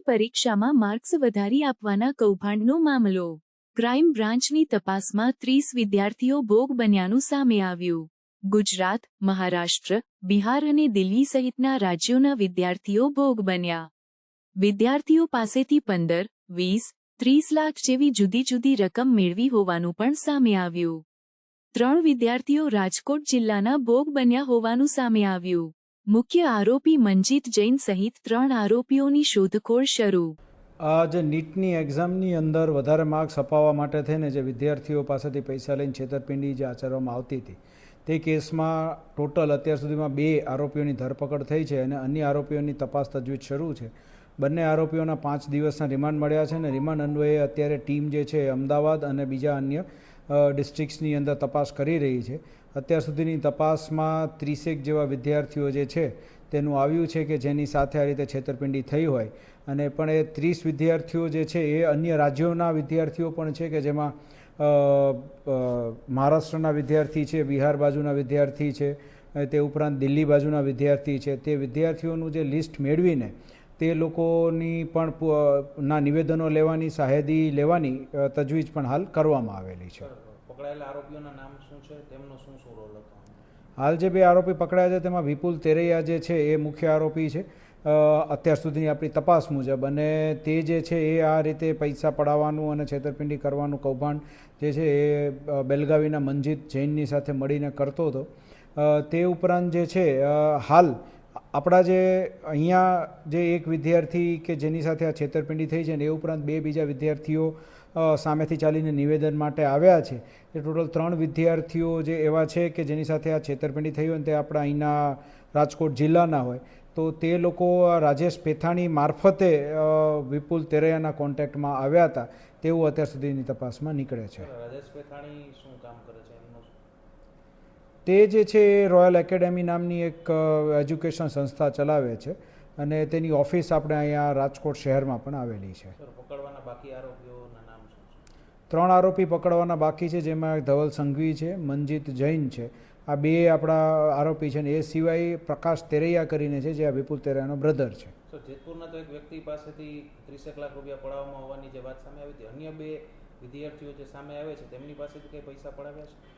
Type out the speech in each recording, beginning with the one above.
પરીક્ષામાં માર્ક્સ વધારી આપવાના કૌભાંડનો મામલો. ક્રાઇમ બ્રાન્ચની તપાસમાં 30 વિદ્યાર્થીઓ ભોગ બન્યાનું સામે આવ્યું. ગુજરાત, મહારાષ્ટ્ર, બિહાર અને દિલ્હી સહિતના રાજ્યોના વિદ્યાર્થીઓ ભોગ બન્યા. વિદ્યાર્થીઓ પાસેથી 15, 20, 30 લાખ જેવી જુદી જુદી રકમ મેળવી હોવાનું પણ સામે આવ્યું. 3 વિદ્યાર્થીઓ રાજકોટ જિલ્લાના ભોગ બન્યા હોવાનું સામે આવ્યું. મુખ્ય આરોપી મનજીત જૈન સહિત 3 આરોપીઓની શોધખોળ શરૂ. આ જે નીટની એક્ઝામની અંદર વધારે માર્ક્સ અપાવવા માટે થઈને જે વિદ્યાર્થીઓ પાસેથી પૈસા લઈને છેતરપિંડી જે આચરવામાં આવતી હતી તે કેસમાં ટોટલ અત્યાર સુધીમાં 2 આરોપીઓની ધરપકડ થઈ છે અને અન્ય આરોપીઓની તપાસ તજવીજ શરૂ છે. બંને આરોપીઓના 5 દિવસના રિમાન્ડ મળ્યા છે અને રિમાન્ડ અન્વયે અત્યારે ટીમ જે છે અમદાવાદ અને બીજા અન્ય ડિસ્ટ્રિક્ટ્સની અંદર તપાસ કરી રહી છે. અત્યાર સુધીની તપાસમાં 30 જેવા વિદ્યાર્થીઓ જે છે તેનું આવ્યું છે કે જેની સાથે આ રીતે છેતરપિંડી થઈ હોય અને પણ એ 30 વિદ્યાર્થીઓ જે છે એ અન્ય રાજ્યોના વિદ્યાર્થીઓ પણ છે કે જેમાં મહારાષ્ટ્રના વિદ્યાર્થી છે, બિહાર બાજુના વિદ્યાર્થી છે, તે ઉપરાંત દિલ્હી બાજુના વિદ્યાર્થી છે. તે વિદ્યાર્થીઓનું જે લિસ્ટ મેળવીને તે લોકોની પણ ના નિવેદનો લેવાની, સાહેદી લેવાની તજવીજ પણ હાલ કરવામાં આવેલી છે. પકડાયેલા આરોપીઓના નામ શું છે, તેમનો શું રોલ હતો? હાલ જે 2 આરોપી પકડાયા છે તેમાં વિપુલ તેરૈયા જે છે એ મુખ્ય આરોપી છે અત્યાર સુધીની આપણી તપાસ મુજબ, અને તે જે છે એ આ રીતે પૈસા પડાવવાનું અને છેતરપિંડી કરવાનું કૌભાંડ જે છે એ બેલગાવીના મનજીત જૈનની સાથે મળીને કરતો હતો. તે ઉપરાંત જે છે હાલ આપણા જે અહીંયા જે એક વિદ્યાર્થી કે જેની સાથે આ છેતરપિંડી થઈ છે ને એ ઉપરાંત 2 બીજા વિદ્યાર્થીઓ સામેથી ચાલીને નિવેદન માટે આવ્યા છે. એ ટોટલ 3 વિદ્યાર્થીઓ જે એવા છે કે જેની સાથે આ છેતરપિંડી થઈ હોય ને તે આપણા અહીંના રાજકોટ જિલ્લાના હોય, તો તે લોકો રાજેશ પેથાણી મારફતે વિપુલ તેરૈયાના કોન્ટેક્ટમાં આવ્યા હતા તેવું અત્યાર સુધીની તપાસમાં નીકળે છે. રાજેશ પેથાણી શું કામ કરે છે? તે જે છે એ રોયલ એકેડેમી નામની એક એજ્યુકેશન સંસ્થા ચલાવે છે અને તેની ઓફિસ આપણે અહીંયા રાજકોટ શહેરમાં પણ આવેલી છે. પકડવાના બાકી આરોપીઓના નામ શું છે? 3 આરોપી પકડવાના બાકી છે, જેમાં ધવલ સંઘવી છે, મનજીત જૈન છે. આ 2 આપણા આરોપી છે ને એ સિવાય પ્રકાશ તેરૈયા કરીને છે જે આ વિપુલ તેરૈયાનો બ્રધર છે. જેતપુરના તો એક વ્યક્તિ પાસેથી 30 લાખ રૂપિયા પડાવવામાં હોવાની જે વાત સામે આવી હતી, અન્ય 2 વિદ્યાર્થીઓ જે સામે આવે છે તેમની પાસેથી કઈ પૈસા પડાવ્યા છે?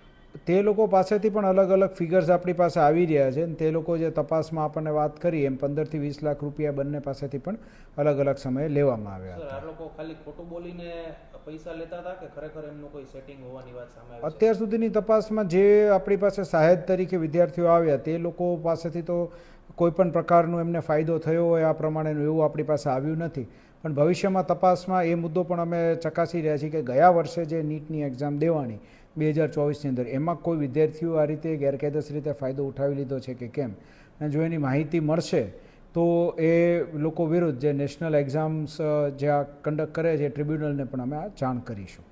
તે લોકો પાસેથી પણ અલગ અલગ ફિગર્સ આપણી પાસે આવી રહ્યા છે અને તે લોકો જે તપાસમાં આપણને વાત કરી એમ 15 થી 20 લાખ રૂપિયા બંને પાસેથી પણ અલગ અલગ સમયે લેવામાં આવ્યા હતા. આ લોકો ખાલી ખોટું બોલીને પૈસા લેતા હતા કે ખરેખર એમનું કોઈ સેટિંગ હોવાની વાત સામે આવી? અત્યાર સુધીની તપાસમાં જે આપણી પાસે સાહેદ તરીકે વિદ્યાર્થીઓ આવ્યા તે લોકો પાસેથી તો કોઈ પણ પ્રકારનો એમને ફાયદો થયો હોય આ પ્રમાણેનું એવું આપણી પાસે આવ્યું નથી. પણ ભવિષ્યમાં તપાસમાં એ મુદ્દો પણ અમે ચકાસી રહ્યા છીએ કે ગયા વર્ષે જે નીટની એક્ઝામ દેવાની 2024ની અંદર એમાં કોઈ વિદ્યાર્થીઓ આ રીતે ગેરકાયદેસર રીતે ફાયદો ઉઠાવી લીધો છે કે કેમ, અને જો એની માહિતી મળશે તો એ લોકો વિરુદ્ધ જે નેશનલ એક્ઝામ્સ જે આ કન્ડક્ટ કરે છે ટ્રિબ્યુનલને પણ અમે આ જાણ કરીશું.